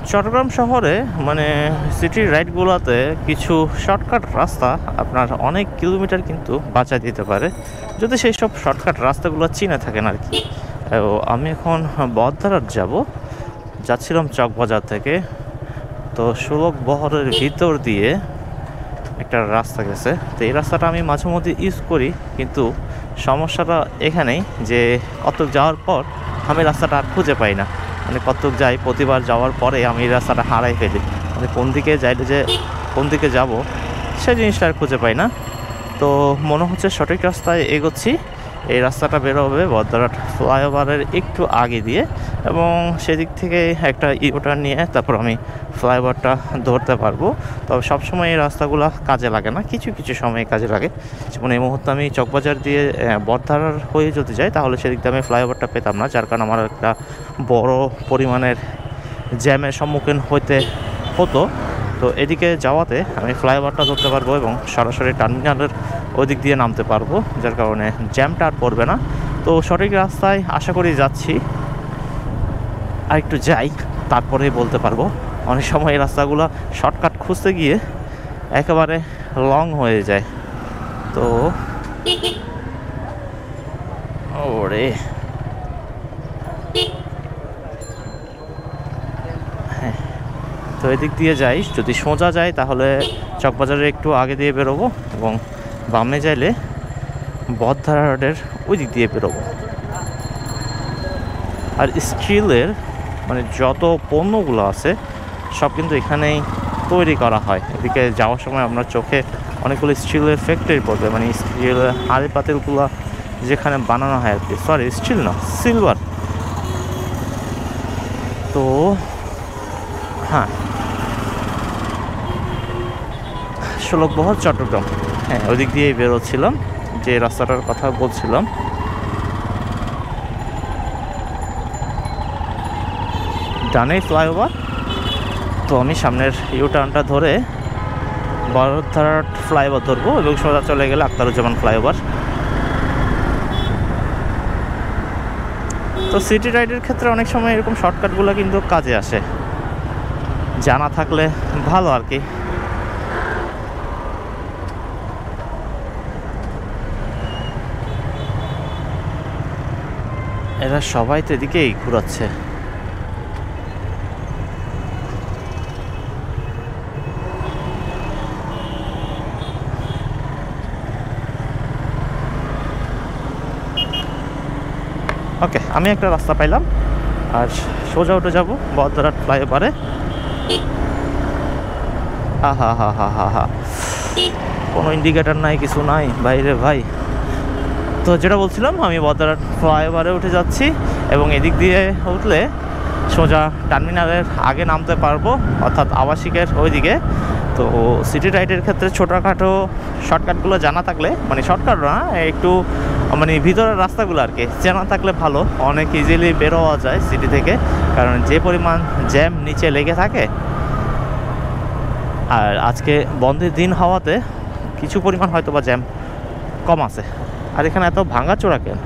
চট্টগ্রাম শহরে মানে সিটি রাইডগুলোতে কিছু শর্টকাট রাস্তা আপনার অনেক কিলোমিটার কিন্তু বাঁচায় দিতে পারে, যদি সেই সব শর্টকাট রাস্তাগুলো চিনে থাকেন আর কি। আমি এখন বহদ্দারহাট যাচ্ছিলাম চকবাজার থেকে। তো সুলভ বহরের ভিতর দিয়ে একটা রাস্তা গেছে, তো এই রাস্তাটা আমি মাঝে মধ্যে ইউজ করি, কিন্তু সমস্যাটা এখানেই যে কতক যাওয়ার পর আমি রাস্তাটা আর খুঁজে পাই না। মানে কতক যাই, প্রতিবার যাওয়ার পরে আমি এই রাস্তাটা হারাই ফেলি, মানে কোন দিকে যাইলে যে কোন দিকে যাব সেই জিনিসটা আর খুঁজে পাই না। তো মনে হচ্ছে সঠিক রাস্তায় এগোচ্ছি। এই রাস্তাটা বেরোবে বহদ্দারহাট ফ্লাইওভারের একটু আগে দিয়ে, এবং সেদিক থেকে একটা ইউটার্ন নিয়ে তারপর আমি ফ্লাইওভারটা ধরতে পারবো। তবে সবসময় এই রাস্তাগুলো কাজে লাগে না, কিছু কিছু সময় কাজে লাগে। যেমন এই মুহূর্তে আমি চকবাজার দিয়ে বহদ্দারহাট হয়ে যদি যাই, তাহলে সেদিক দিয়ে আমি ফ্লাইওভারটা পেতাম না, যার কারণে আমার একটা বড় পরিমাণের জ্যামের সম্মুখীন হতে হতো। তো এদিকে যাওয়াতে আমি ফ্লাইওভারটা ধরতে পারবো এবং সরাসরি টার্মিনালের ওই দিক দিয়ে নামতে পারবো, যার কারণে জ্যামটা আর পড়বে না। তো সঠিক রাস্তায় আশা করি যাচ্ছি, আর একটু যাই তারপরেই বলতে পারবো। অনেক সময় এই রাস্তাগুলো শর্টকাট খুঁজতে গিয়ে একেবারে লং হয়ে যায়। তো ওরে হ্যাঁ, তো এদিক দিয়ে যাই। যদি সোজা যাই তাহলে চকবাজারে একটু আগে দিয়ে বেরোবো, এবং বামে যাইলে বহদ্দারহাটের ওই দিক দিয়ে বেরোবো। আর স্টিলের মানে যত পণ্যগুলো আছে সব কিন্তু এখানেই তৈরি করা হয়। এদিকে যাওয়ার সময় আপনার চোখে অনেকগুলো স্টিলের ফ্যাক্টরি পড়বে, মানে স্টিলের হাঁড়ি পাতিলগুলো যেখানে বানানো হয় আর কি। সরি, স্টিল না, সিলভার। তো হ্যাঁ, সুলভবহর চট্টগ্রাম, হ্যাঁ ওই দিক দিয়েই বেরোচ্ছিলাম, যে রাস্তাটার কথা বলছিলাম। ডানে ফ্লাইওভার, তো আমি সামনের ইউটার্নটা ধরে বহদ্দারহাট ফ্লাইওভার ধরবো এবং সোজা চলে গেলে আখতারুজ্জামান ফ্লাইওভার। তো সিটি রাইডের ক্ষেত্রে অনেক সময় এরকম শর্টকাটগুলো কিন্তু কাজে আসে, জানা থাকলে ভালো আর কি। এরা সবাই তো এদিকেই ঘুরাচ্ছে। ওকে, আমি একটা রাস্তা পাইলাম, আর সোজা উঠে যাবো বহদ্দারহাট ফ্লাইওভারে। হা হা হা হা হা হা, কোনো ইন্ডিকেটার নাই, কিছু নাই বাইরে ভাই। তো যেটা বলছিলাম, আমি বহদ্দারহাট ফ্লাইওভারে উঠে যাচ্ছি, এবং এদিক দিয়ে উঠলে সোজা টার্মিনালের আগে নামতে পারবো, অর্থাৎ আবাসিকের ওই দিকে। তো সিটি রাইডের ক্ষেত্রে ছোটোখাটো শর্টকাটগুলো জানা থাকলে, মানে শর্টকাট না, একটু মানে ভিতরের রাস্তাগুলো আর কি জানা থাকলে ভালো, অনেক ইজিলি বেরোয়া যায় সিটি থেকে। কারণ যে পরিমাণ জ্যাম নিচে লেগে থাকে, আর আজকে বন্ধের দিন হওয়াতে কিছু পরিমাণ হয়তো বা জ্যাম কম আছে। আর এখানে এত ভাঙাচোরা কেন,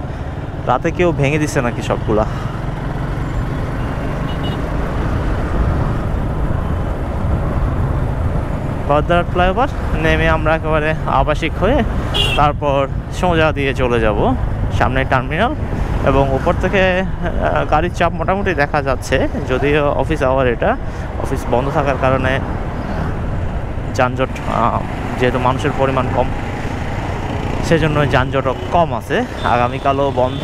রাতে কেউ ভেঙে দিচ্ছে নাকি সবগুলা? বহদ্দারহাট ফ্লাইওভার নেমে আমরা একেবারে আবাসিক হয়ে তারপর সোজা দিয়ে চলে যাব সামনে টার্মিনাল, এবং উপর থেকে গাড়ির চাপ মোটামুটি দেখা যাচ্ছে, যদিও অফিস আওয়ার, এটা অফিস বন্ধ থাকার কারণে যানজট, যেহেতু মানুষের পরিমাণ কম সেজন্য যানজটও কম আছে। আগামীকালও বন্ধ,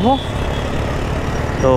তো